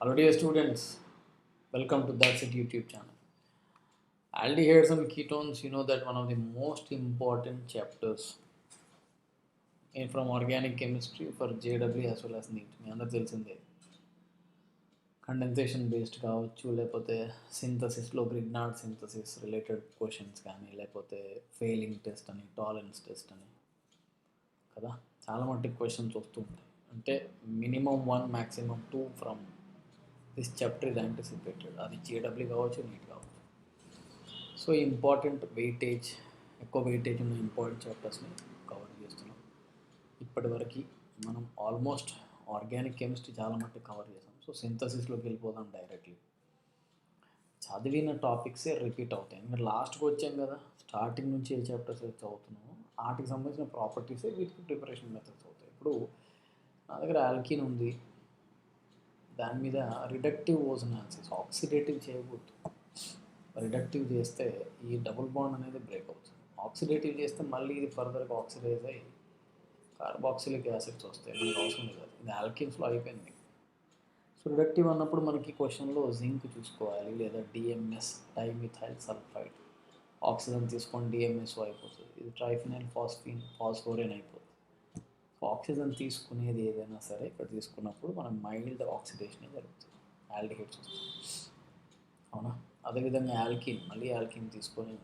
Hello dear students, welcome to That's It YouTube channel. Aldehydes and ketones, you know that one of the most important chapters from organic chemistry for JW as well as NEET. మీ అందరు తెలిసిందే condensation based కావచ్చు, లేకపోతే సింథసిస్లో Grignard synthesis related questions కానీ, లేకపోతే failing test అని, tolerance test అని కదా, చాలా మట్టి క్వశ్చన్స్ వస్తూ ఉంటాయి. అంటే minimum 1 maximum 2 from this chapter is anticipated. అది జేడబ్ల్యూ కావచ్చు, నీట్ కావచ్చు. సో ఇంపార్టెంట్ వెయిటేజ్, ఎక్కువ వెయిటేజ్ ఉన్న ఇంపార్టెంట్ చాప్టర్స్ని కవర్ చేస్తున్నాం. ఇప్పటివరకు మనం ఆల్మోస్ట్ ఆర్గానిక్ కెమిస్ట్రీ చాలా మట్టుకు కవర్ చేసాం. సో సింథసిస్లోకి వెళ్ళిపోదాం డైరెక్ట్లీ. చదివిన టాపిక్సే రిపీట్ అవుతాయి. ఎందుకంటే లాస్ట్కి వచ్చాం కదా, స్టార్టింగ్ నుంచి ఏ చాప్టర్స్ అయితే చదువుతున్నామో వాటికి సంబంధించిన ప్రాపర్టీసే వీటికి ప్రిపరేషన్ మెథడ్స్ అవుతాయి. ఇప్పుడు నా దగ్గర ఆల్కిన్ ఉంది, దాని మీద రిడక్టివ్ ఓజనాలిసిస్, ఆక్సిడేటివ్ చేయకూడదు. రిడక్టివ్ చేస్తే ఈ డబుల్ బాండ్ అనేది బ్రేక్ అవుతుంది. ఆక్సిడేటివ్ చేస్తే మళ్ళీ ఇది ఫర్దర్గా ఆక్సిడైజ్ అయ్యి కార్బాక్సిలిక్ యాసిడ్స్ వస్తాయి. మనకు అవసరం లేదు, ఇది ఆల్కిన్స్లో అయిపోయింది. సో రిడక్టివ్ అన్నప్పుడు మనకి క్వశ్చన్లో జింక్ చూసుకోవాలి, లేదా డిఎంఎస్ డైమిథైల్ సల్ఫైడ్. ఆక్సిజన్ తీసుకొని డిఎంఎస్ఓ అయిపోతుంది, ఇది ట్రైఫినైల్ ఫాస్ఫోరేన్ అయిపోతుంది. ఆక్సిజన్ తీసుకునేది ఏదైనా సరే ఇక్కడ తీసుకున్నప్పుడు మనం మైల్డ్ ఆక్సిడేషన్ జరుగుతుంది, ఆల్డిహైడ్స్ వస్తుంది. అవునా? అదేవిధంగా ఆల్కిన్, మళ్ళీ ఆల్కిన్ తీసుకొని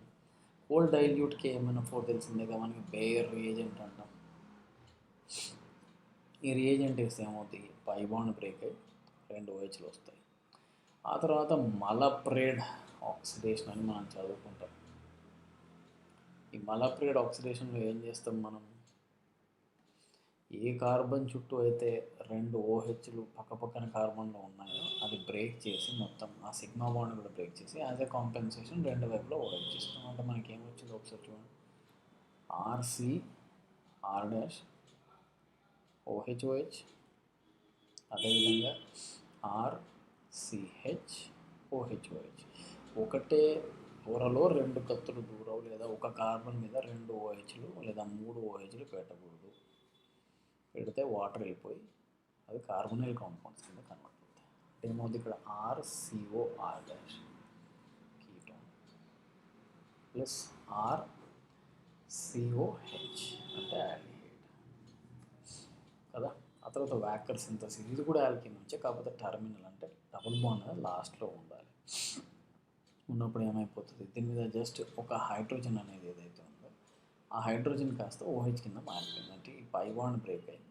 ఓల్డ్ డైల్యూట్ KMnO4 తెలిసిందేగా మనకి, బేయర్ రియేజెంట్ అంటాం. ఈ రియేజెంట్ వేస్తే ఏమవుతుంది, పై బాండ్ బ్రేక్ అయ్యి 2 OHలు వస్తాయి. ఆ తర్వాత మలప్రేడ్ ఆక్సిడేషన్ అని మనం చదువుకుంటాం. ఈ మలప్రేడ్ ఆక్సిడేషన్లో ఏం చేస్తాం మనం, ఏ కార్బన్ చుట్టూ అయితే 2 OHలు పక్కపక్కన కార్బన్లో ఉన్నాయో అది బ్రేక్ చేసి మొత్తం ఆ సిగ్మా బాండ్ కూడా బ్రేక్ చేసి యాజ్ ఎ కాంపెన్సేషన్ 2 వైపులో OH ఇస్తాం. అంటే మనకి ఏమొచ్చింది ఒకసారి చూడండి, RC R OH అదేవిధంగా RCH ఒకటే పొరలో 2 కత్తులు దూరం, లేదా ఒక కార్బన్ మీద 2 OHలు లేదా 3 OHలు పెట్టకూడదు. పెడితే వాటర్ వెళ్ళిపోయి అది కార్బొనైల్ కాంపౌండ్స్ కింద కన్వర్ట్ అవుతాయి. ఏమవుతుంది ఇక్కడ RCOR కీటోన్ ప్లస్ RCOH అంటే ఆల్డిహైడ్ కదా. ఆ తర్వాత వాకర్ సింథసిస్, ఇది కూడా ఆల్కిన్ నుంచే, కాకపోతే టర్మినల్ అంటే డబుల్ బాండ్ అనేది లాస్ట్లో ఉండాలి. ఉన్నప్పుడు ఏమైపోతుంది, దీని మీద జస్ట్ ఒక హైడ్రోజన్ అనేది ఏదైతే ఉందో ఆ హైడ్రోజన్ కాస్త OH కింద మారిపోయింది. అంటే ఈ పై బాండ్ బ్రేక్ అయింది,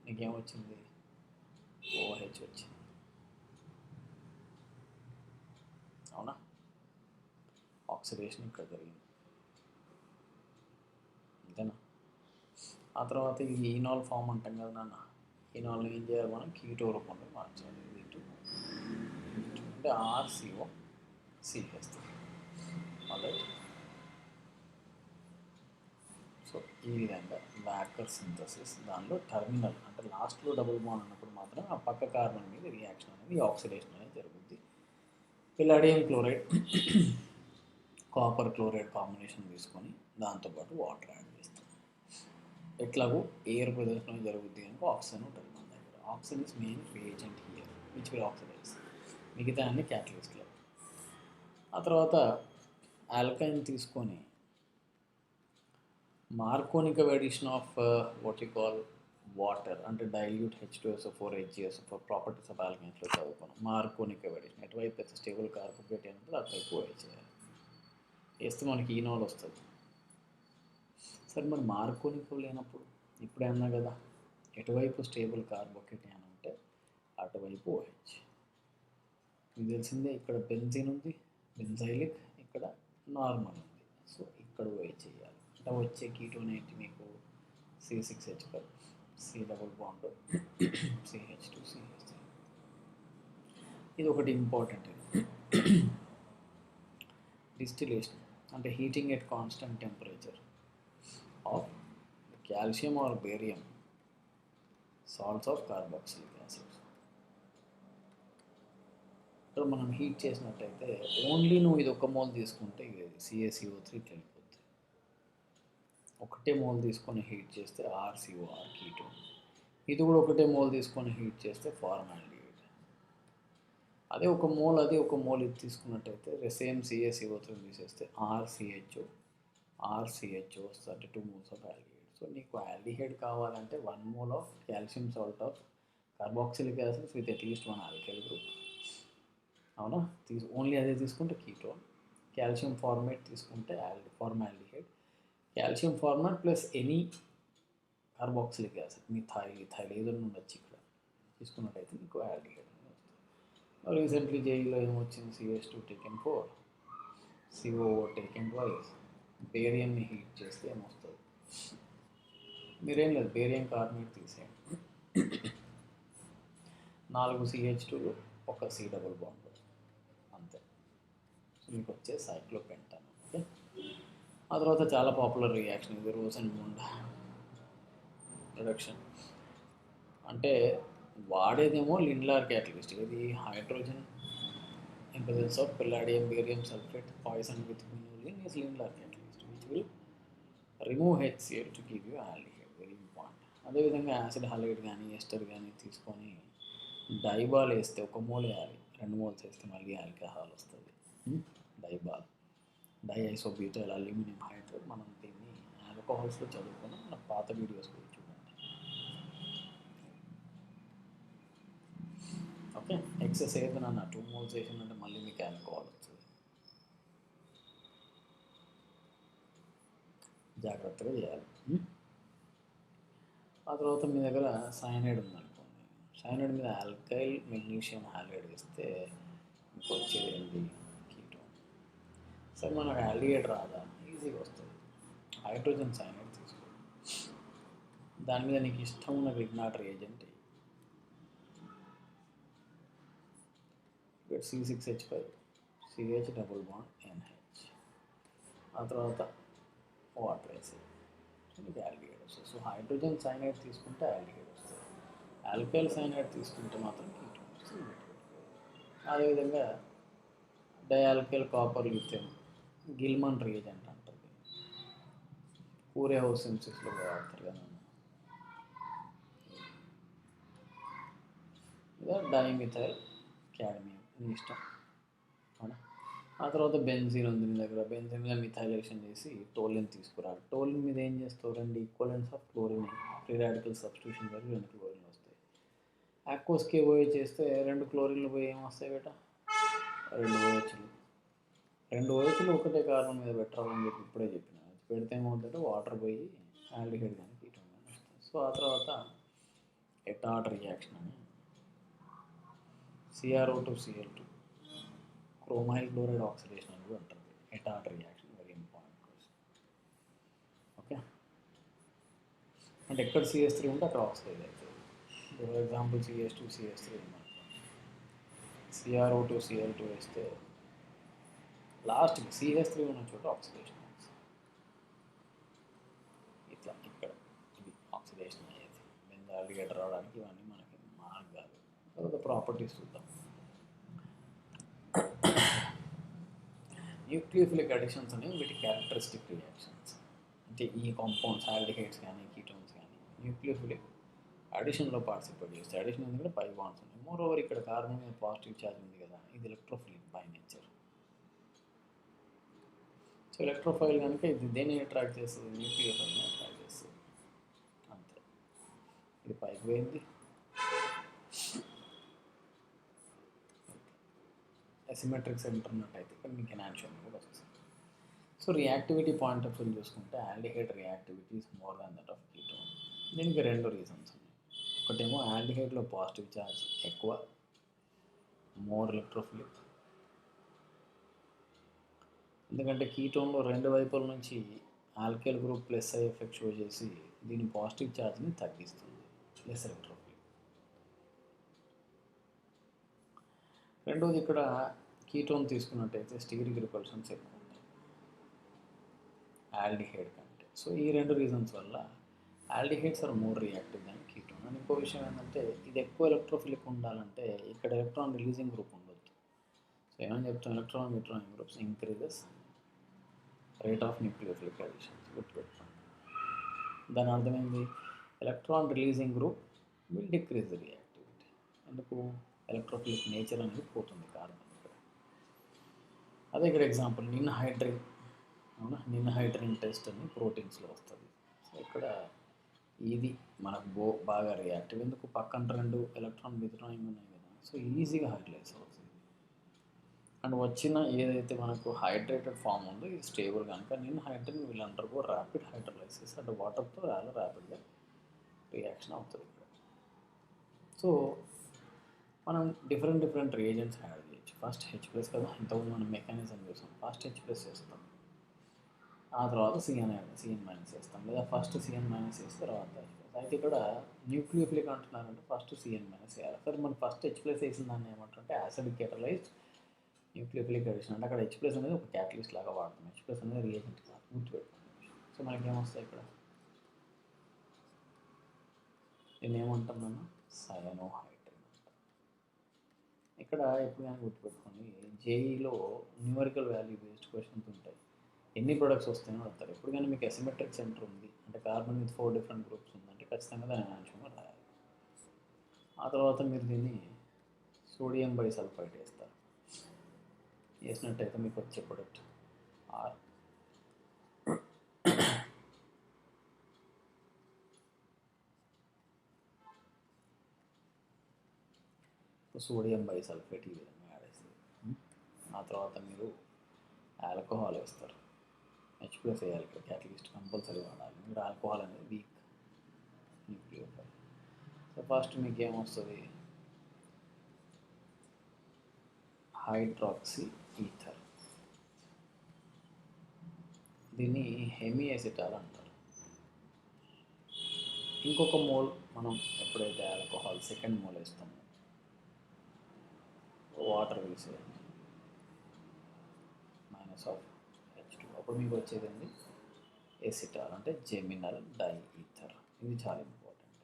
నీకేమొచ్చింది, OH వచ్చింది. అవునా? ఆక్సిడేషన్ ఇక్కడ జరిగింది, అంతేనా. ఆ తర్వాత ఇది ఈనాల్ ఫామ్ అంటాం కదా నాన్న, ఈనాల్ని ఏం చేయాలి మనం, కీటో రూపంలో మార్చాలి. ఇది అంటే RCOCH మళ్ళీ. సో ఈ విధంగా వాకర్ సింథసిస్, దానిలో టర్మినల్ అంటే లాస్ట్లో డబుల్ బాండ్ ఉన్నప్పుడు మాత్రం ఆ పక్క కార్బన్ మీద రియాక్షన్ అనేది, ఆక్సిడేషన్ అనేది జరుగుతుంది. పిలాడియం క్లోరైడ్ కాపర్ క్లోరైడ్ కాంబినేషన్ తీసుకొని దాంతోపాటు వాటర్ యాడ్ చేస్తాం. ఎట్లాగో ఎయిర్ ప్రదేశంలో జరుగుద్ది కనుక ఆక్సిజన్ ఉంటుంది మన దగ్గర. Oxygen is main reagent here which will oxidize, మిగతా అన్ని క్యాటలిస్ట్లో. ఆ తర్వాత ఆల్కైన్ తీసుకొని Markovnikov addition of what you call water, అంటే dilute H2SO4 HgSO4 properties of ఆల్కైన్స్లో చదువుకున్నాం. మార్కోనిక్ అడిషన్ ఎటువైపు అయితే స్టేబుల్ కార్బోకేట్ అయినప్పుడు అటువైపు వేసేయాలి, వేస్తే మనకి ఈనాల్ వస్తుంది. సరే మరి మార్కోనిక్ లేనప్పుడు ఇప్పుడే అన్నా కదా, ఎటువైపు స్టేబుల్ కార్బోకేట్ అని ఉంటే అటువైపు OH. మీకు తెలిసిందే, ఇక్కడ బెంజిన్ ఉంది బెంజైలిక్, ఇక్కడ నార్మల్ ఉంది. సో ఇక్కడ OH చేయాలి. అంటే వచ్చే కీటోన్ ఏంటి మీకు, C6H5 C double bond CH2CH3. ఇది ఒకటి ఇంపార్టెంట్. డిస్టిలేషన్ అంటే heating at constant temperature of calcium or barium salts of carboxylic acids. ఇక్కడ మనం హీట్ చేసినట్టయితే ఓన్లీ నువ్వు ఇది ఒక మోల్ తీసుకుంటే CaCO3 వెళ్ళిపోతుంది. ఒకటే మోల్ తీసుకొని హీట్ చేస్తే RCOR కీటోన్. ఇది కూడా ఒకటే మోల్ తీసుకొని హీట్ చేస్తే ఫార్మాల్డిహైడ్. అదే ఒక మోల్ అది ఒక మోల్ ఇది తీసుకున్నట్టయితే సేమ్ CaCO3 తీసేస్తే RCHO వస్తుంది, 2 moles ఆఫ్ ఆల్డిహైడ్. సో నీకు ఆల్డిహైడ్ కావాలంటే 1 mole of calcium salt of carboxylic acids with at least 1 alkyl group. అవునా, ఓన్లీ అదే తీసుకుంటే కీటోన్. కాల్షియం ఫార్మేట్ తీసుకుంటే formaldehyde. Calcium format plus any carboxylic acid methyl ఏదైనా ఉండొచ్చు ఇక్కడ తీసుకున్నట్టయితే నీకు ఆల్డిహైడ్ అనేది వస్తుంది. రీసెంట్లీ జేఈలో ఏమొచ్చింది, CH2 taken 4, COO taken twice. బేరియంని హీట్ చేస్తే ఏమొస్తుంది, మీరేం లేదు బేరియం కార్బోనేట్ తీసేయండి, 4 CH2లు, 1 C డబుల్ బాండ్, అంతే. సో మీకు వచ్చే సైక్లోపెంటాన్. ఓకే, ఆ తర్వాత చాలా పాపులర్ రియాక్షన్ ఇది రోసెన్బాండ్ రిడక్షన్. అంటే వాడేదేమో లిండ్లార్ క్యాటలిస్ట్, ఇది hydrogen in presence of palladium barium sulfate poisoned with quinoline is Lindlar catalyst which will remove HCl to give you aldehyde, very important. అదేవిధంగా యాసిడ్ హాలైడ్ కానీ ఎస్టర్ కానీ తీసుకొని డైబాల్ వేస్తే 1 mole వేయాలి, 2 moles వేస్తే మళ్ళీ ఆల్కహాల్ వస్తుంది. డైబాల్, డైఐసోబ్యూటైల్ అల్యూమినియం హైడ్రైడ్. మనం దీన్ని ఆల్కహాల్స్లో చదువుకుని మన పాత వీడియోస్ కూడా చూడండి. ఓకే, ఎక్సెస్ ఏదైనా 2 moles వేసిందంటే మళ్ళీ మీకు ఆల్కహాల్ వస్తుంది, జాగ్రత్తగా చేయాలి. ఆ తర్వాత మీ దగ్గర సైనైడ్ ఉందనుకోండి, సైనైడ్ మీద ఆల్కైల్ మెగ్నీషియం హాలైడ్ వేస్తే మీకు వచ్చేది ఏంటి, కీటోన్. సరే మనకు ఆల్డిహైడ్ రాదా, ఈజీగా వస్తుంది, హైడ్రోజన్ సైనైడ్ తీసుకో, దాని మీద నీకు ఇష్టం ఉన్న Grignard reagent C6H5 CH double bond NH, ఆ తర్వాత వాటర్ వేసి మీకు ఆల్డిహైడ్ వస్తుంది. సో హైడ్రోజన్ సైనైడ్ తీసుకుంటే ఆల్డిహైడ్ వస్తుంది, ఆల్కైల్ సైనైడ్ తీసుకుంటే మాత్రం కీటోన్ వస్తుంది. అదేవిధంగా dialkyl copper lithium Gilman reagent అంటుంది, కూరే హౌస్ సింథసిస్లో వాడతారు కదా, ఇదా డైమిథైల్ క్యాడ్మియం, మీ ఇష్టం. అవునా, ఆ తర్వాత బెంజీన్ ఉంది మీ దగ్గర, బెంజీన్ మీద మిథైలేషన్ చేసి టోలిన్ తీసుకురాలి. టోలిన్ మీద ఏం చేస్తావు, 2 equivalents of chlorine free radical substitution వల్ల 2 క్లోరిన్లు వస్తాయి. ఆక్వస్ KOH చేస్తే 2 క్లోరిన్లు పోయి ఏమొస్తాయి బేట, 2 OHలు. 2 OHలు ఒకటే కార్బన్ మీద పెట్టాలని చెప్పి ఇప్పుడే చెప్పిన, పెడితే ఏమవుతుందంటే వాటర్ పోయి ఆల్డిహైడ్ కానీ కీటోన్ కానీ వస్తుంది. సో ఆ తర్వాత ఎటాట్ రియాక్షన్ అని CrO2Cl2 క్రోమైల్ క్లోరైడ్ ఆక్సిడేషన్ అని కూడా ఉంటుంది. ఎటాట్ reaction very important question. Okay, అంటే ఎక్కడ CH3 ఉంటే అక్కడ ఆక్సిడైజ్ అవుతుంది. ఫర్ ఎగ్జాంపుల్ CH2CH3 ఉందనుకోండి, CrO2Cl2 వేస్తే లాస్ట్కి CH3 ఉన్న చోట ఆక్సిడేషన్ అవుతుంది. ఇట్లా ఇక్కడ ఇది ఆక్సిడేషన్ అయ్యేది. బెంజాల్డిహైడ్ రావడానికి ఇవన్నీ మనకి మార్గాలు. తర్వాత ప్రాపర్టీస్ చూద్దాం. న్యూక్లియోఫిలిక్ అడిషన్స్ అనేవి వీటి క్యారెక్టరిస్టిక్ రియాక్షన్స్. అంటే ఈ కాంపౌండ్స్ ఆల్డిహైడ్స్ కానీ కీటోన్స్ కానీ న్యూక్లియోఫిలిక్ అడిషన్లో పార్టిసిపేట్ చేస్తాయి. అడిషన్ ఎందుకంటే పై బాండ్స్ ఉన్నాయి. మోర్ ఓవర్ ఇక్కడ కార్బన్ మీద పాజిటివ్ ఛార్జ్ ఉంది కదా, ఇది electrophilic by nature. So electrophile కనుక ఇది దేన్ని అట్రాక్ట్ చేస్తుంది, న్యూక్లియోఫైల్ని అట్రాక్ట్ చేస్తుంది, అంతే. ఇది పైకి పోయింది, అసిమెట్రిక్ సెంటర్ ఉన్నట్టయితే ఇక్కడ మీకు ఎనాన్షియం కూడా వస్తుంది. So reactivity point of view చూసుకుంటే aldehyde reactivity is more than that of ketone. దీనికి 2 రీజన్స్ ఉన్నాయి. ఒకటేమో ఆల్డిహైడ్లో పాజిటివ్ ఛార్జ్ ఎక్కువ, మోర్ ఎలక్ట్రోఫిలిక్. ఎందుకంటే కీటోన్లో 2 వైపుల నుంచి alkyl group plus I effect show చేసి దీని పాజిటివ్ ఛార్జ్ని తగ్గిస్తుంది, లెస్ ఎలక్ట్రోఫిలిక్. రెండోది ఇక్కడ కీటోన్ తీసుకున్నట్టయితే స్టీరిక్ రిపల్షన్స్ ఎక్కువ ఉంటాయి ఆల్డిహైడ్ కంటే. సో ఈ 2 రీజన్స్ వల్ల aldehydes are more reactive than ketone. అని ఇంకో విషయం ఏంటంటే ఇది ఎక్కువ ఎలక్ట్రోఫిలిక్ ఉండాలంటే ఇక్కడ ఎలక్ట్రాన్ రిలీజింగ్ గ్రూప్ ఉండొద్దు. సో ఏమని చెప్తాం, electron neutron groups increases rate of nucleophilic additions. గుర్తుపెట్టుకోండి, దాని అర్థమైంది, electron releasing group will decrease the reactivity. ఎందుకు, ఎలక్ట్రోఫిలిక్ నేచర్ అనేది పోతుంది అదే ఇక్కడ ఎగ్జాంపుల్ నిన్హైడ్రిన్, అవునా, నిన్హైడ్రిన్ టెస్ట్ అని ప్రోటీన్స్లో వస్తుంది. సో ఇక్కడ ఇది మనకు బాగా రియాక్టివ్, ఎందుకు పక్కన 2 ఎలక్ట్రాన్ విత్డ్రాయింగ్ ఉన్నాయి కదా, సో ఈజీగా హైడ్రలైజ్ అవుతుంది. అండ్ వచ్చిన ఏదైతే మనకు హైడ్రేటెడ్ ఫామ్ ఉందో ఇది స్టేబుల్ కనుక ninhydrin will undergo rapid hydrolysis అంటే వాటర్తో చాలా ర్యాపిడ్గా రియాక్షన్ అవుతుంది. సో మనం డిఫరెంట్ రియేజెంట్స్ యాడ్ చేయొచ్చు. ఫస్ట్ H+ కదా, ఇంతకుముందు మనం మెకానిజం చూసాం. ఫస్ట్ H+ చేస్తాం, ఆ తర్వాత CN- చేస్తాం, లేదా ఫస్ట్ CN- చేస్తే తర్వాత H+. అయితే ఇక్కడ న్యూక్లియోఫిలిక్ అంటున్నారంటే ఫస్ట్ CN- చేయాలి. సరే మనం ఫస్ట్ H+ వేసిన దాన్ని ఏమంటారంటే యాసిడిక్ కేటలైజ్డ్ న్యూక్లియోఫిలిక్ అడిషన్. అంటే అక్కడ H+ అనేది ఒక క్యాటలిస్ట్ లాగా వాడతాం. H+ అనేది రియేజెంట్ కాదు, గుర్తుపెట్టుకోండి. సో మనకి ఏమొస్తాయి ఇక్కడ, దీన్ని ఏమంటాం మనం, సయనోహైడ్రిన్. ఇక్కడ ఎప్పుడు కానీ గుర్తుపెట్టుకోండి, జేఈలో న్యూమరికల్ వాల్యూ బేస్డ్ క్వశ్చన్స్ ఉంటాయి. ఎన్ని ప్రొడక్ట్స్ వస్తాయని అడుగుతారు. ఎప్పుడు కానీ మీకు అసిమెట్రిక్ సెంటర్ ఉంది అంటే కార్బన్ విత్ 4 డిఫరెంట్ గ్రూప్స్ ఉందంటే ఖచ్చితంగా దాన్ని ఆన్సర్గా రాయాలి. ఆ తర్వాత మీరు దీన్ని సోడియం బైసల్ఫైడ్ వేస్తారు. వేసినట్టయితే మీకు వచ్చే ప్రొడక్ట్ ఆర్ సోడియం బైసల్ఫేట్ ఈ విధంగా యాడ్ చేస్తుంది. ఆ తర్వాత మీరు ఆల్కహాల్ వేస్తారు. H+ వేయాలి, ఇక్కడ క్యాటలిస్ట్ కంపల్సరీ వాడాలి. మీరు ఆల్కహాల్ అనేది వీక్ న్యూక్లియోఫైల్. సో ఫస్ట్ మీకు ఏమొస్తుంది, హైడ్రాక్సీ ఈథర్, దీన్ని హెమిఎసిటాల్ అంటారు. ఇంకొక మోల్ మనం ఎప్పుడైతే ఆల్కహాల్ సెకండ్ మోల్ వేస్తామో వాటర్ వేసేయండి -H2, అప్పుడు మీకు వచ్చేది ఏంటి, ఎసిటాల్ అంటే జెమినల్ డై ఈథర్. ఇది చాలా ఇంపార్టెంట్.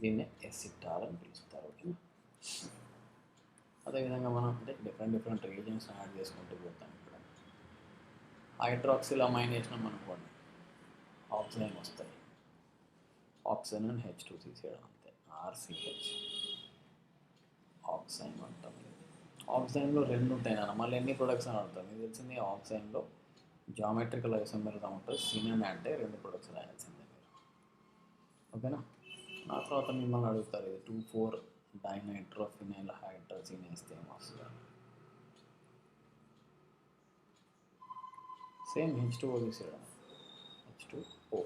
దీన్నే ఎసిటాల్ అని పిలుస్తారు. ఓకేనా. అదేవిధంగా మనం అంటే డిఫరెంట్ రీజన్స్ యాడ్ చేసుకుంటూ పోతాం. ఇక్కడ హైడ్రాక్సిల్ అమైన్ వేసినాం అనుకోండి, ఆక్సిజన్ వస్తాయి. ఆక్సిజన్ అని H2 తీసేయడం అంతే, RCH ఆక్సైన్ అంటాం. ఆక్సైన్లో 2 ఉంటాయి నాన్న, మళ్ళీ ఎన్ని ప్రొడక్ట్స్ అని అడుగుతాం. మీకు తెలిసింది ఆక్సైన్లో జామెట్రికల్ ఐసోమెరిజం ఉంటుంది. సినన్ అంటే 2 ప్రొడక్ట్స్ రాయాల్సిందే మీరు. ఓకేనా. ఆ తర్వాత మిమ్మల్ని అడుగుతారు ఇది 2,4 డైనైట్రోఫినైల్ హైడ్రజన్ వేస్తే ఏమొస్తుంది, సేమ్ H2O తీసేయడం, H2O.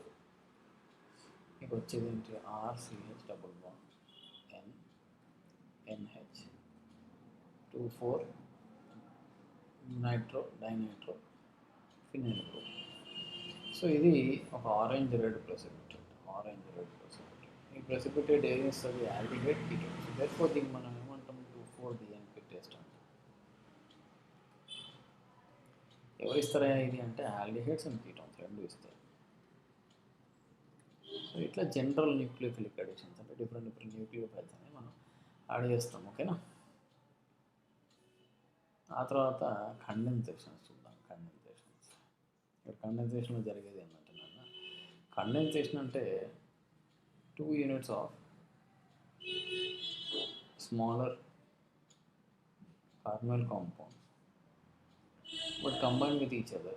మీకు వచ్చేది ఏంటి, RCH double bond NH 2,4 డైనైట్రో phenyl group. So ఇది ఒక ఆరెంజ్ రెడ్ ప్రెసిపిటేట్. ఈ ప్రెసిపిటేట్ ఏం ఇస్తుంది, ఆల్డిహైడ్ కీటోన్. సో దేర్ఫోర్ దీన్ని మనం ఏమంటాం, 2,4-DNP టెస్ట్ అంటాం. ఎవరు ఇస్తారా ఇది అంటే ఆల్డిహైడ్స్ అండ్ కీటోన్స్ 2 ఇస్తారు. సో ఇట్లా జనరల్ న్యూక్లియోఫిలిక్ అడిషన్స్ అంటే డిఫరెంట్ న్యూక్లియోఫైల్స్ అనేవి మనం యాడ్ చేస్తాం. ఓకేనా. ఆ తర్వాత కండెన్సేషన్స్ చూద్దాం. ఇక్కడ కండెన్సేషన్లో జరిగేది ఏంటంటే నాన్న, కండెన్సేషన్ అంటే 2 units of smaller carbonyl compounds but combine with each other,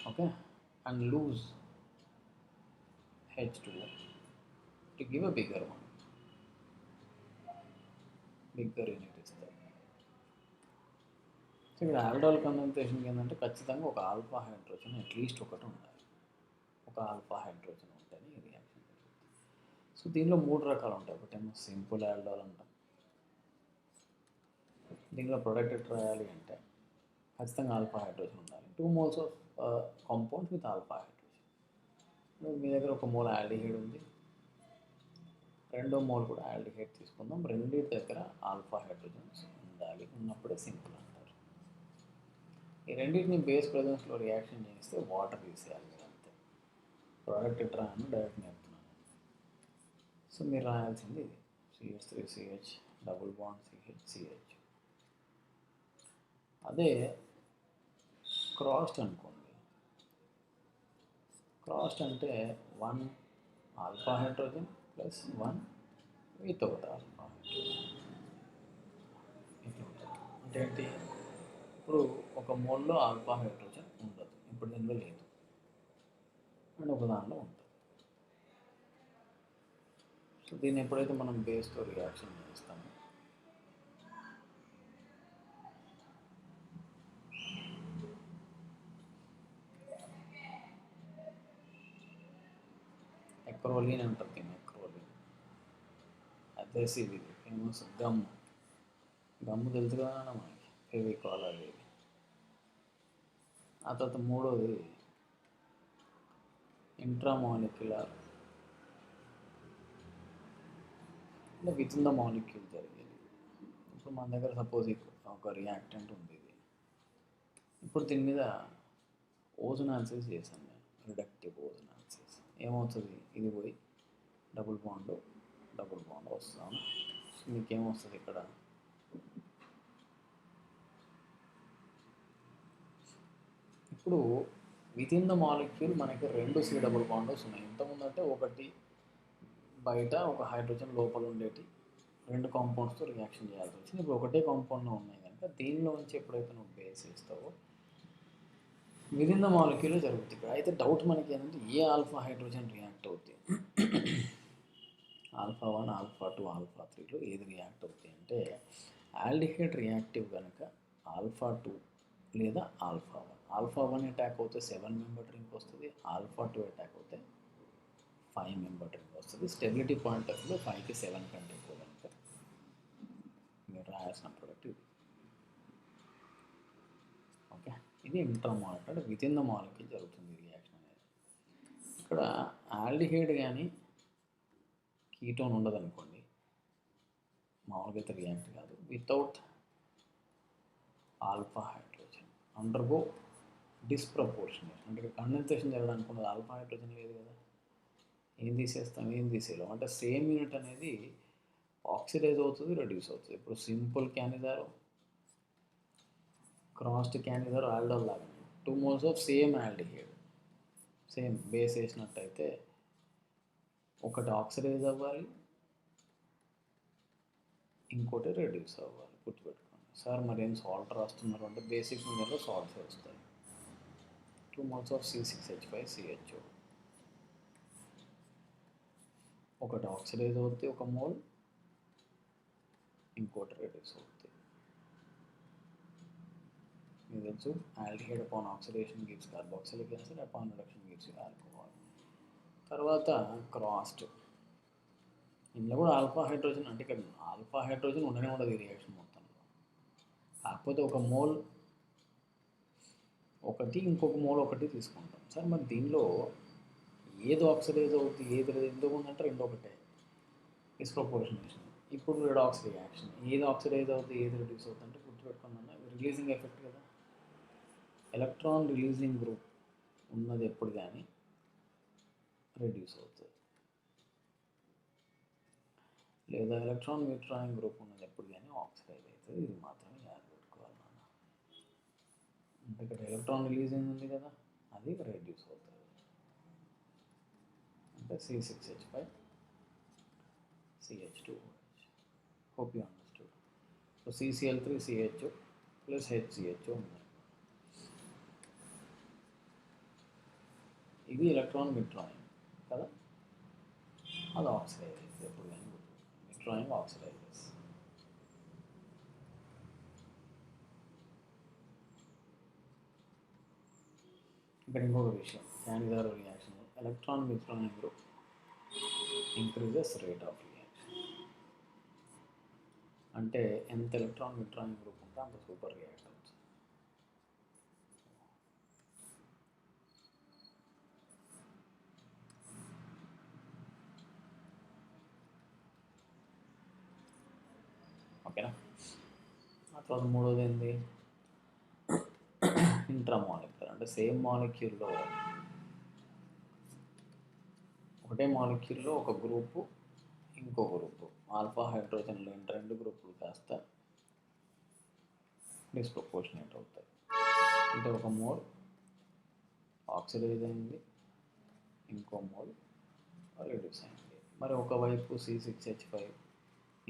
okay, and lose H2O to give a bigger unit ఇస్తారు. సో ఇక్కడ ఆల్డోల్ కండెన్సేషన్కి ఏంటంటే ఖచ్చితంగా ఒక ఆల్ఫా హైడ్రోజన్ అట్లీస్ట్ ఒకటి ఉండాలి. ఒక ఆల్ఫా హైడ్రోజన్ ఉంటేనే ఈ రియాక్షన్ జరుగుతుంది. సో దీనిలో 3 రకాలు ఉంటాయి. ఒకటేమో సింపుల్ ఆల్డోల్ అంటాం. దీనిలో ప్రొడక్ట్ ఎట్లా రాయాలి అంటే ఖచ్చితంగా ఆల్ఫా హైడ్రోజన్ ఉండాలి. 2 moles of compounds with alpha hydrogen. మీ దగ్గర 1 mole ఆల్డిహైడ్ ఉంది, 2వ మోల్ కూడా ఆల్డిహైడ్ తీసుకుందాం. రెండింటి దగ్గర ఆల్ఫా హైడ్రోజన్స్ ఉండాలి, ఉన్నప్పుడే సింపుల్ అంటారు. ఈ రెండింటిని బేస్ ప్రెజెన్స్లో రియాక్షన్ చేస్తే వాటర్ తీసేయాలి మీరు అంతే. ప్రోడక్ట్ ఎట్లా అని డైరెక్ట్ చెప్తున్నాను. సో మీరు రాయాల్సింది ఇది CH3CH డబుల్ బాండ్ CH. అదే క్రాస్డ్ అనుకోండి, క్రాస్డ్ అంటే 1 alpha hydrogen plus 1 without alpha hydrogen. ఇట్లా ఉంటుంది. అంటే ఏంటి, ఇప్పుడు ఒక మోల్లో ఆల్ఫా హైడ్రోజన్ ఉండదు, ఇప్పుడు దీనిలో లేదు, అండ్ ఒక దానిలో ఉంటుంది. సో దీన్ని ఎప్పుడైతే మనం బేస్తో రియాక్షన్ చేస్తామో ఎక్రోలిన్ అంటారు దీన్ని, ఎక్రోలిన్. అదేసివ్, ఇది ఫేమస్ గమ్. గమ్ము తెలుసు కదా మనకి, ఫెవికాల్ అవి. ఆ తర్వాత మూడోది ఇంట్రామాలిక్యులర్, అంటే విత్ ఇన్ ద మాలిక్యూల్ జరిగేది. ఇప్పుడు మన దగ్గర సపోజ్ ఒక రియాక్టెంట్ ఉంది, ఇది ఇప్పుడు దీని మీద ఓజోనాలిసిస్ చేశాను నేను, రిడక్టివ్ ఓజోనాలిసిస్. ఏమవుతుంది, ఇది పోయి డబుల్ బాండ్ వస్తాను. మీకు ఏమొస్తుంది ఇక్కడ, ఇప్పుడు విత్ ఇన్ ద మాలిక్యూల్ మనకి 2 C డబుల్ బాండ్స్ ఉన్నాయి. ఎంతమంది అంటే ఒకటి బయట, ఒక హైడ్రోజన్ లోపల ఉండేటి 2 కాంపౌండ్స్తో రియాక్షన్ చేయాల్సి వచ్చింది. ఇప్పుడు ఒకటే కాంపౌండ్లో ఉన్నాయి కనుక దీనిలో నుంచి ఎప్పుడైతే నువ్వు బేస్ ఇస్తావో విత్ ఇన్ ద మాలిక్యూల్ జరుగుతుంది. ఇక్కడ అయితే డౌట్ మనకి ఏంటంటే ఏ ఆల్ఫా హైడ్రోజన్ రియాక్ట్ అవుతుంది, ఆల్ఫా 1, ఆల్ఫా 2, ఆల్ఫా 3లో ఏది రియాక్ట్ అవుతుంది అంటే, ఆల్డిహైడ్ రియాక్టివ్ కనుక ఆల్ఫా 2 లేదా ఆల్ఫా 1. ఆల్ఫా 1 అటాక్ అవుతే 7 మెంబర్ రింగ్ వస్తుంది, ఆల్ఫా 2 అటాక్ అవుతే 5 మెంబర్ రింగ్ వస్తుంది. స్టెబిలిటీ పాయింట్ ఆఫ్ వ్యూలో 5కి 7 కంటే ఎక్కువ కనుక మీరు రాయాల్సిన ప్రోడక్ట్ ఇది. ఓకే, ఇది ఇంట్రామాలిక్యులర్, అంటే విత్ ఇన్ ద మాలిక్యూల్ జరుగుతుంది రియాక్షన్ అనేది. ఇక్కడ ఆల్డిహైడ్ కానీ కీటోన్ ఉండదు అనుకోండి, మామూలుగా అయితే రియాక్ట్ కాదు. Without alpha hydrogen undergo disproportionate, అంటే ఇక్కడ కండెన్సేషన్ జరగడానికి ఉన్నది, ఆల్ఫా హైడ్రోజన్ లేదు కదా, ఏం తీసేస్తాం, ఏం తీసేయలేం. అంటే సేమ్ యూనిట్ అనేది ఆక్సిడైజ్ అవుతుంది, రెడ్యూస్ అవుతుంది. ఇప్పుడు సింపుల్ క్యానిదార్, క్రాస్డ్ క్యానిదార్, ఆల్డోల్ లాగా 2 moles of same aldehyde, same base వేసినట్టయితే ఒకటి ఆక్సిడైజ్ అవ్వాలి, ఇంకోటి రెడ్యూస్ అవ్వాలి. గుర్తుపెట్టుకోండి. సార్ మరి ఏం సాల్ట్ రాస్తున్నారు అంటే, బేసిక్ మీడియంలో సాల్ట్స్ వస్తాయి. 2 moles ఆఫ్ C6H5CHO, ఒకటి ఆక్సిడైజ్ అవుతుంది ఒక మోల్, ఇంకోటి రెడ్యూస్ అవుతుంది. మీకు తెలుసు, aldehyde upon oxidation gives carboxylic acid, upon reduction gives alcohol. తర్వాత క్రాస్డ్, ఇందులో కూడా ఆల్ఫా హైడ్రోజన్, అంటే ఇక్కడ ఆల్ఫా హైడ్రోజన్ ఉండనే ఉండదు ఈ రియాక్షన్ మొత్తంలో, కాకపోతే ఒక మోల్ ఒకటి, ఇంకొక మోల్ ఒకటి తీసుకుంటాం. సార్ మరి దీనిలో ఏది ఆక్సిడైజ్ అవుతుంది, ఏది ఎందుకు ఉందంటే రెండు ఒకటే, డిస్ప్రపోర్షనేషన్. ఇప్పుడు రిడాక్స్ రియాక్షన్, ఏది ఆక్సిడైజ్ అవుతుంది, ఏది రిడ్యూస్ అవుతుంది అంటే గుర్తుపెట్టుకున్నా, రిలీజింగ్ ఎఫెక్ట్ కదా. ఎలక్ట్రాన్ రిలీజింగ్ గ్రూప్ ఉన్నది ఎప్పుడు కానీ రెడ్యూస్ అవుతుంది, లేదా ఎలక్ట్రాన్ విత్డ్రాయింగ్ గ్రూప్ ఉన్నది ఎప్పుడు కానీ ఆక్సిడైజ్ అవుతుంది. ఇది మాత్రమే యాడ్ పెట్టుకోవాలి నాన్న. అంటే ఇక్కడ ఎలక్ట్రాన్ రిలీజింగ్ ఉంది కదా, అది రెడ్యూస్ అవుతుంది. అంటే C6H5CH2OH. Hope you understood. So CCl3CHO plus HCHO ఉంది. ఇది ఎలక్ట్రాన్ విత్డ్రాయింగ్ కదా, అది ఆక్సిడైజ్ అవుతుంది ఎప్పుడు కానీ. Withdrawing oxidizes. ఇక్కడ ఇంకొక విషయం, Cannizzaro reaction, electron withdrawing group increases rate of reaction. అంటే ఎంత ఎలక్ట్రాన్ విత్డ్రాయింగ్ గ్రూప్ ఉంటే అంత సూపర్ రియాక్ట్ అవుతుంది. ఓకేనా. ఆ తర్వాత మూడోది ఏంది, ఇంట్రామాలిక్యులర్, అంటే సేమ్ మాలిక్యూల్లో, ఒకటే మాలిక్యూల్లో ఒక గ్రూపు ఇంకో గ్రూపు, ఆల్ఫా హైడ్రోజన్ లేని 2 గ్రూపులు కాస్త డిస్ప్రపోర్షనేట్ అవుతాయి. అంటే ఒక మోల్ ఆక్సిడైజ్ అయింది, ఇంకో మోల్ రెడ్యూస్ అయింది. మరి ఒకవైపు C6H5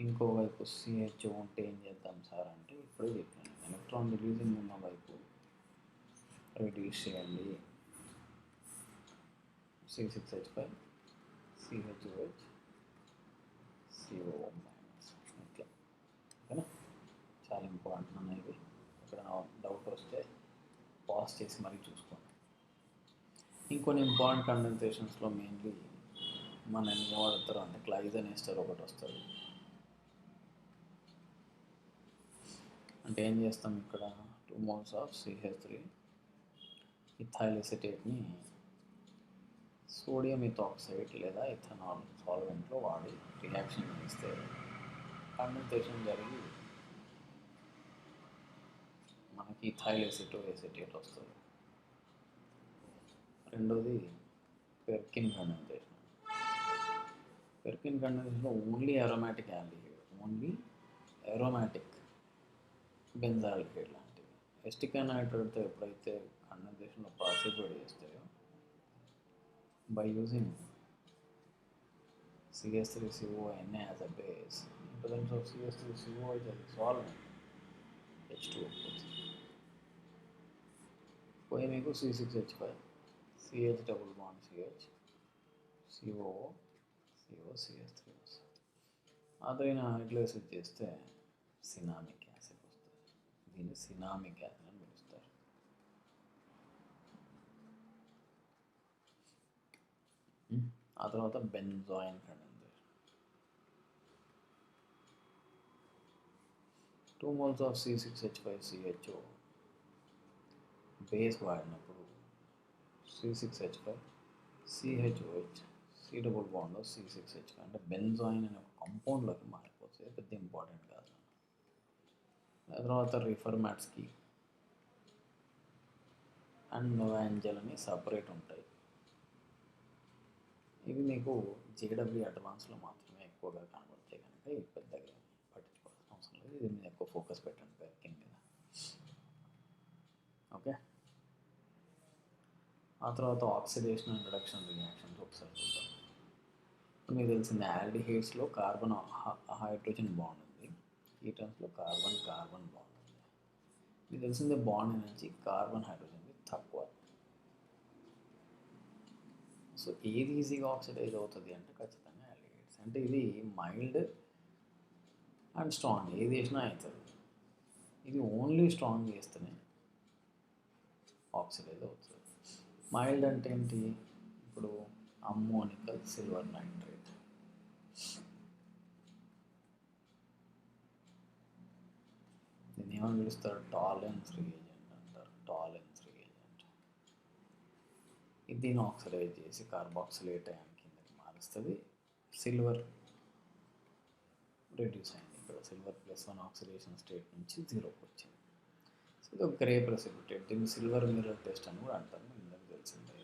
ఇంకోవైపు సిహెచ్ఓ ఉంటే ఏం చేద్దాం సార్ అంటే ఇప్పుడే చెప్పాను, ఎలక్ట్రాన్ రిలీజింగ్ ఉన్న వైపు రెడ్యూస్ చేయండి, C6H5 CHOH CO మైనస్ ఇట్లా. ఓకేనా, చాలా ఇంపార్టెంట్ అన్న ఇది. ఇక్కడ డౌట్ వస్తే పాజ్ చేసి మరీ చూసుకోండి. ఇంకొన్ని ఇంపార్టెంట్ కండెన్సేషన్స్లో మెయిన్లీ మన ఏం వాడతారు అంటే క్లైజన్ ఎస్టర్ ఒకటి వస్తుంది. అంటే ఏం చేస్తాం ఇక్కడ 2 moles ఆఫ్ CH3 ఇథైల్ ఎసిటేట్ని సోడియం ఇథాక్సైడ్ లేదా ఇథనాల్ సాల్వెంట్లో వాడి రియాక్షన్ చేస్తే కండెన్సేషన్ జరిగి మనకి ఇథైల్ ఎసిటేట్ వస్తుంది. రెండోది పెర్కిన్ కండెన్సేషన్. పెర్కిన్ కండెన్సేషన్లో only aromatic aldehyde, only aromatic benzaldehyde లాంటివి. ఎస్టిక్ అనాయిడ్రేట్తో ఎప్పుడైతే కండెన్సేషన్లో పార్టిసిపేట్ చేస్తాయో by using CH3CONA as a base, in presence of CH3CO is a solvent H2O పోయి మీకు C6H5 CH double bond CH COO CH3 అదైనా hydrolysis చేస్తే సినామిక్ యాసిడ్ వస్తుంది. దీన్ని సినామిక్ యాసిడ్ అని పిలుస్తారు. ఆ తర్వాత benzoin condensation. 2 moles of C6H5CHO base వాడినప్పుడు C6H5CHOH C double bond C6H5 అంటే బెంజాయిన్ అనే ఒక కాంపౌండ్లోకి మారిపోతుంది. పెద్ద ఇంపార్టెంట్ కాదు. ఆ తర్వాత రిఫర్మాట్స్కి అండ్ నోవాంజల్ అని సపరేట్ ఉంటాయి. ఇవి మీకు జేడబ్ల్యూ అడ్వాన్స్లో మాత్రమే ఎక్కువగా కనబడతాయి కనుక ఇవి పెద్దగా పట్టించుకోవాల్సిన అవసరం లేదు. ఇది మీద ఎక్కువ ఫోకస్ పెట్టండి పెర్కిన్ మీద. ఓకే, ఆ తర్వాత ఆక్సిడేషన్ అండ్ రిడక్షన్ రియాక్షన్స్ ఒకసారి చూద్దాం. మీకు తెలిసింది ఆల్డిహైడ్స్లో కార్బన్ హైడ్రోజన్ బాండ్ ఉంది, కీటన్స్లో కార్బన్ కార్బన్ బాండ్ ఉంది. మీకు తెలిసిందే బాండ్ ఎనర్జీ కార్బన్ హైడ్రోజన్కి తక్కువ. సో ఏది ఈజీగా ఆక్సిడైజ్ అవుతుంది అంటే ఖచ్చితంగా ఆల్డిహైడ్స్. అంటే ఇది మైల్డ్ అండ్ స్ట్రాంగ్, ఏది చేసినా అవుతుంది. ఇది ఓన్లీ స్ట్రాంగ్ చేస్తేనే ఆక్సిడైజ్ అవుతుంది. మైల్డ్ అంటే ఏంటి, ఇప్పుడు అమ్మోనికల్ సిల్వర్ నైట్రేట్, దీన్ని ఏమని పిలుస్తారు, టాలెన్స్ రియేజెంట్ అంటారు. టాలెన్స్ రియేజెంట్ ఇది దీన్ని ఆక్సిడైజ్ చేసి కార్బాక్సిలేట్ అయాన్ కిందకి మారుస్తుంది. సిల్వర్ రెడ్యూస్ అయింది, ఇక్కడ సిల్వర్ +1 ఆక్సిడేషన్ స్టేట్ నుంచి 0కి వచ్చింది. సో ఇది ఒక గ్రే ప్రెసిపిటేట్, దీన్ని సిల్వర్ మిర్రర్ టెస్ట్ అని కూడా అంటారు, అందరికీ తెలిసిందే.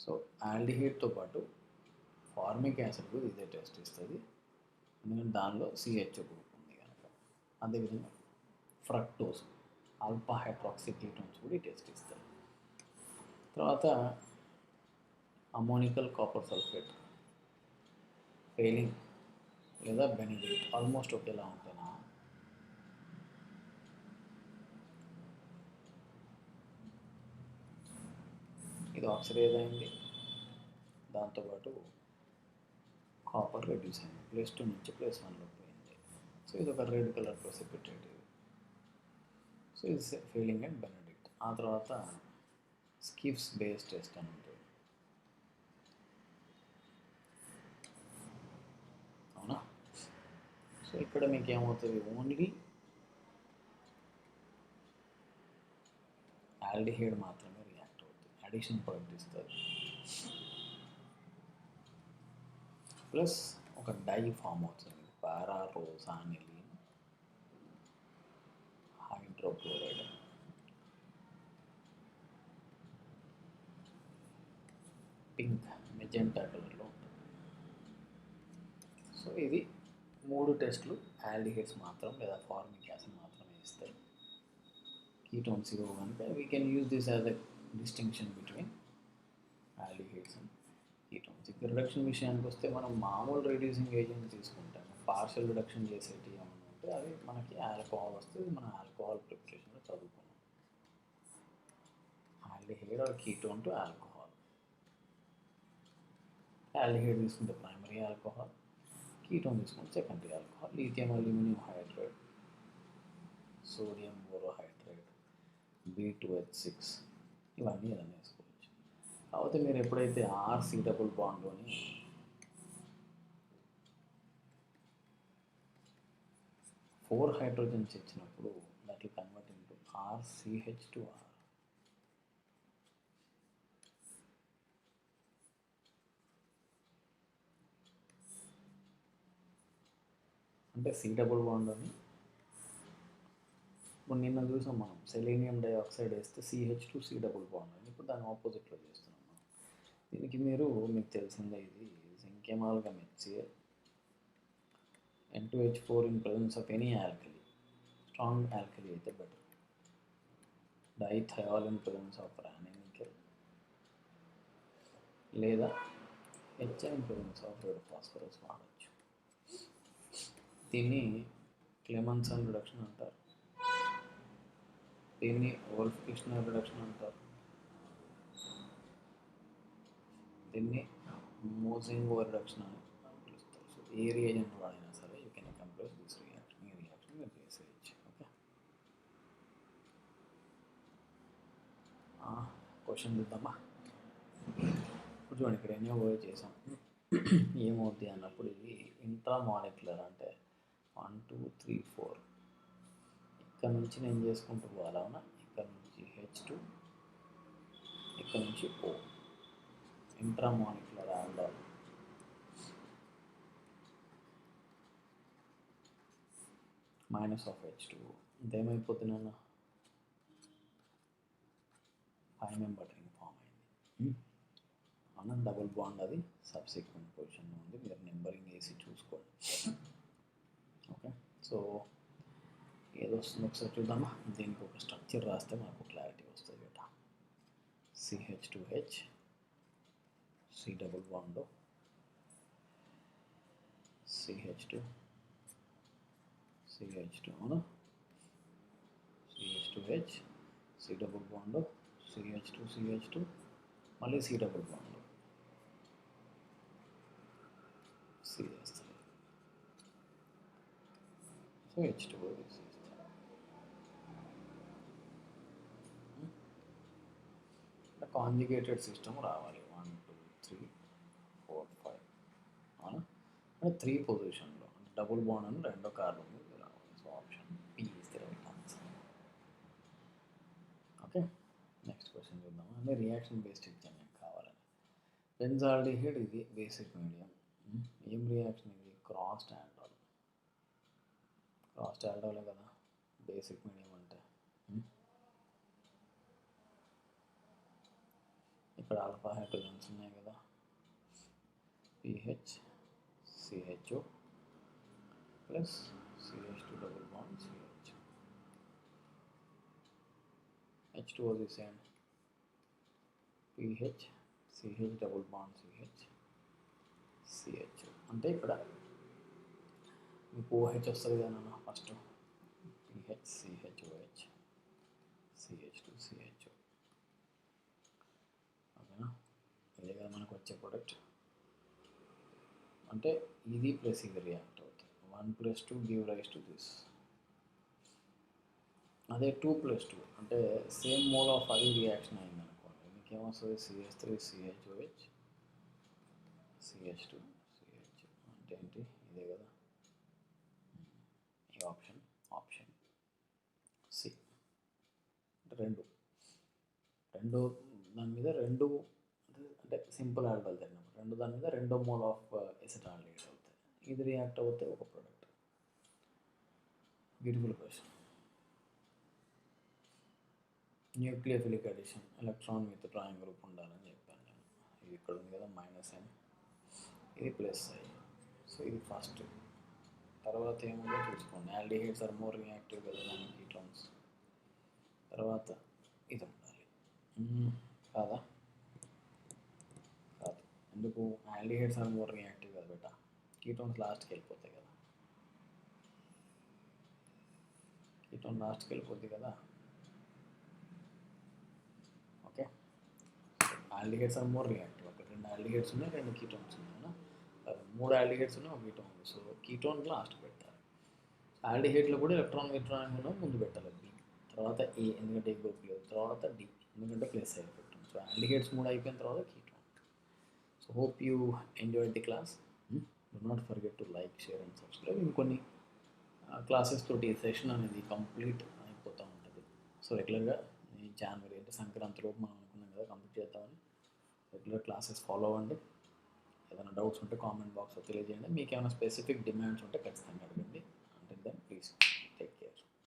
సో ఆల్డిహైడ్తో పాటు ఫార్మిక్ యాసిడ్ కూడా ఇదే టెస్ట్ ఇస్తుంది, ఎందుకంటే దానిలో CHO గ్రూప్ ఉంది కనుక. అదేవిధంగా ఫ్రక్టోస్ ఆల్ఫా హైడ్రాక్సీ కీటోన్స్ కూడా ఈ టెస్ట్ ఇస్తారు. తర్వాత అమోనికల్ కాపర్ సల్ఫేట్, ఫెయిలింగ్ లేదా బెనిడిక్ట్ ఆల్మోస్ట్ ఒకేలా ఉంటేనా. ఇది ఆక్సిడైజ్ అయింది, దాంతోపాటు కాపర్ రెడ్యూస్ అయింది, +2 నుంచి +1లోకి పోయింది. సో ఇది ఒక రెడ్ కలర్ ప్రెసిపిటేట్. సో ఇది ఫెయిలింగ్ అండ్ బెనిడిక్ట్. ఆ తర్వాత స్కిప్స్ బేస్ టెస్ట్ అని ఉంటుంది, అవునా. సో ఇక్కడ మీకు ఏమవుతుంది, ఓన్లీ ఆల్డిహైడ్ మాత్రమే రియాక్ట్ అవుతుంది, అడిషన్ ప్రొడక్ట్ ఇస్తుంది. ప్లస్ ఒక డై ఫామ్ అవుతుంది, పారారోసానిలిన్ హైడ్రోక్లోరైడ్. పింక్ మెజెంటా కలర్లో ఉంటుంది. సో ఇది 3 టెస్టులు ఆల్డిహైడ్స్ మాత్రం లేదా ఫార్మిక్ యాసిడ్ మాత్రమే ఇస్తాయి. కీటోన్స్ కనుక we can use this as a distinction between aldehydes and ketones. ఇక రిడక్షన్ విషయానికి వస్తే మనం మామూలు రెడ్యూసింగ్ ఏజెంట్ తీసుకుంటాం, పార్షియల్ రిడక్షన్ చేసేటి ఏమన్నా ఉంటే అది మనకి ఆల్కహాల్ వస్తుంది. మన ఆల్కహాల్ ప్రిపరేషన్లో చదువుకున్నాం. Aldehyde or ketone to alcohol. Aldehyde తీసుకుంటే ప్రైమరీ ఆల్కహాల్, కీటోన్ తీసుకుంటే secondary alcohol. Lithium aluminium hydrate, sodium borohydrate, B2H6 ఇవన్నీ ఏదైనా వేసుకోవచ్చు. కాకపోతే మీరు ఎప్పుడైతే RC డబుల్ బాండ్లోని 4 హైడ్రోజన్స్ ఇచ్చినప్పుడు that will convert into RCH2R. అంటే C డబుల్ బాండ్ అని ఇప్పుడు నిన్న చూసాం మనం, సెలీనియం డైఆక్సైడ్ వేస్తే CH2C డబుల్ బాండ్ అని. ఇప్పుడు దాని ఆపోజిట్లో చేస్తున్నాం మనం. దీనికి మీకు తెలిసిందే, ఇది zinc amalgam HCl, N2H4 in presence of any alkali, strong alkali అయితే better. Dithiol in presence of ranitidine లేదా HN in presence of red phosphorus వాడచ్చు. దీన్ని క్లెమెన్సన్ రిడక్షన్ అంటారు, దీన్ని వోల్ఫ్-కిష్నర్ రిడక్షన్ అంటారు, దీన్ని మోజింగో రిడక్షన్ అని పిలుస్తారు. సో ఏ రియేజెంట్ వాడినా సరే you can complete this reaction. ఈ రియాక్షన్ మీరు చేసేయచ్చు. ఓకే, క్వశ్చన్ చూద్దామా. ఇప్పుడు చూడండి, ఇక్కడ ఎన్నో వర్డ్ చేసాం. ఏమవుతుంది అన్నప్పుడు ఇది ఇంట్రామాలిక్యులర్ అంటే 1 2 3 4 ఇక్కడ నుంచి నేను చేసుకుంటూ పోవాలి. అవునా, ఇక్కడ నుంచి H2, ఇక్కడ నుంచి O, intramolecular aldol. Minus of H2 ఇంతేమైపోతున్నాను, 5 మెంబర్ రింగ్ ఫామ్ అయింది. అవునా, డబుల్ బాండ్ అది సబ్సిక్వెంట్ పొజిషన్లో ఉంది. మీరు నెంబరింగ్ వేసి చూసుకోండి. ఓకే, సో ఏదో వస్తుంది ఒకసారి చూద్దామా. దీనికి ఒక స్ట్రక్చర్ రాస్తే మనకు క్లారిటీ వస్తుంది కదా. CH2H, C double bond, CH2, CH2, అవునా, CH2H, C double bond, CH2, CH2, మళ్ళీ C డబుల్ బాండ్, C వేస్తుంది. సో H2O తీసేస్తాం. కాంజుగేటెడ్ సిస్టమ్ రావాలి. 1 2 3 4 5, అవునా, అంటే 3 పొజిషన్లో అంటే డబుల్ బాండ్ అని రెండో కార్బన్ రావాలి. So option P is the right answer. Okay, next question చూద్దాం. అంటే రియాక్షన్ బేస్డ్ ఎగ్జామ్ ఏం కావాలని. బెంజాల్డిహైడ్ ఇది బేసిక్ మీడియం. ఏం రియాక్షన్ ఇది, క్రాస్డ్ ఆల్డోల్. క్రాస్డ్ ఆల్డోలే కదా బేసిక్ మీడియం అంటే. ఇక్కడ ఆల్ఫా హైడ్రోజన్స్ ఉన్నాయి కదా, PH CHO plus CH2 double bond CH, H2O తీసేయండి, PH CH double bond CH CHO. అంటే ఇక్కడ మీకు OH వస్తుంది కదా first, PH CHOH CH2 CHO. ఓకేనా, ఇదే కదా మనకు వచ్చే ప్రొడక్ట్. అంటే ఇది ప్లస్ ఇది రియాక్ట్ అవుతుంది. 1 + 2 గివ్ రైస్ టు దిస్. అదే 2 + 2 అంటే సేమ్ మోల్ ఆఫ్ అది రియాక్షన్ అయింది అనుకోండి, మీకు ఏమొస్తుంది, CH3 CHOH CH2 CH. అంటే ఏంటి, ఇదే కదా ఈ ఆప్షన్ సి. అంటే రెండు దాని మీద రెండు అంటే సింపుల్ ఆల్డోల్ తిన్నప్పుడు దాని మీద 2 మోల్ ఆఫ్ ఎసిటాల్డిహైడ్ అవుతాయి. ఇది రియాక్ట్ అవుతే ఒక product. Beautiful question. Nucleophilic addition, electron with drawing group ఉండాలని చెప్పాను నేను. ఇది ఇక్కడ ఉంది కదా -N, ఇది +I. సో ఇది ఫస్ట్. తర్వాత ఏముందో చూసుకోండి, ఆల్డిహైడ్స్ ఆర్ మోర్ రియాక్టివ్ కదా దాని కీటోన్స్. తర్వాత ఇది ఉండాలి కాదా, కాదు. ఎందుకు ఆల్డిహైడ్స్ ఆర్ మోర్ రియాక్టివ్ కదా బేటా, కీటోన్స్ లాస్ట్కి వెళ్ళిపోతాయి కదా, కీటోన్ లాస్ట్కి వెళ్ళిపోతుంది కదా. Okay, aldehydes are more reactive. అక్కడ 2 ఆల్డిహైడ్స్ ఉన్నాయి, 2 కీటోన్స్ ఉన్నాయి, 3 ఆల్డిహైడ్స్ ఉన్నాయి, 1 కీటోన్ ఉంది. సో కీటోన్ లాస్ట్ పెట్టాలి. ఆల్డిహైడ్లో కూడా ఎలక్ట్రాన్ ముందు పెట్టాలి, బి తర్వాత ఏ, ఎందుకంటే ఏ గ్రూప్ లేదు, తర్వాత డి ఎందుకంటే ప్లస్ అయి పెట్టాం. సో ఆల్డిహైడ్స్ 3 అయిపోయిన తర్వాత ketone. So hope you enjoy the class. Do not forget to like, share and subscribe. ఇంకొన్ని క్లాసెస్ తోటి సెషన్ అనేది కంప్లీట్ అయిపోతూ ఉంటుంది. సో రెగ్యులర్గా ఈ జనవరి అంటే సంక్రాంతిలోపు మనం అనుకున్నాం కదా కంప్లీట్ చేద్దామని. రెగ్యులర్ క్లాసెస్ ఫాలో అవ్వండి. ఏదైనా డౌట్స్ ఉంటే కామెంట్ బాక్స్లో తెలియజేయండి. మీకు ఏమైనా స్పెసిఫిక్ డిమాండ్స్ ఉంటే ఖచ్చితంగా అడగండి. అంటే దెన్ ప్లీజ్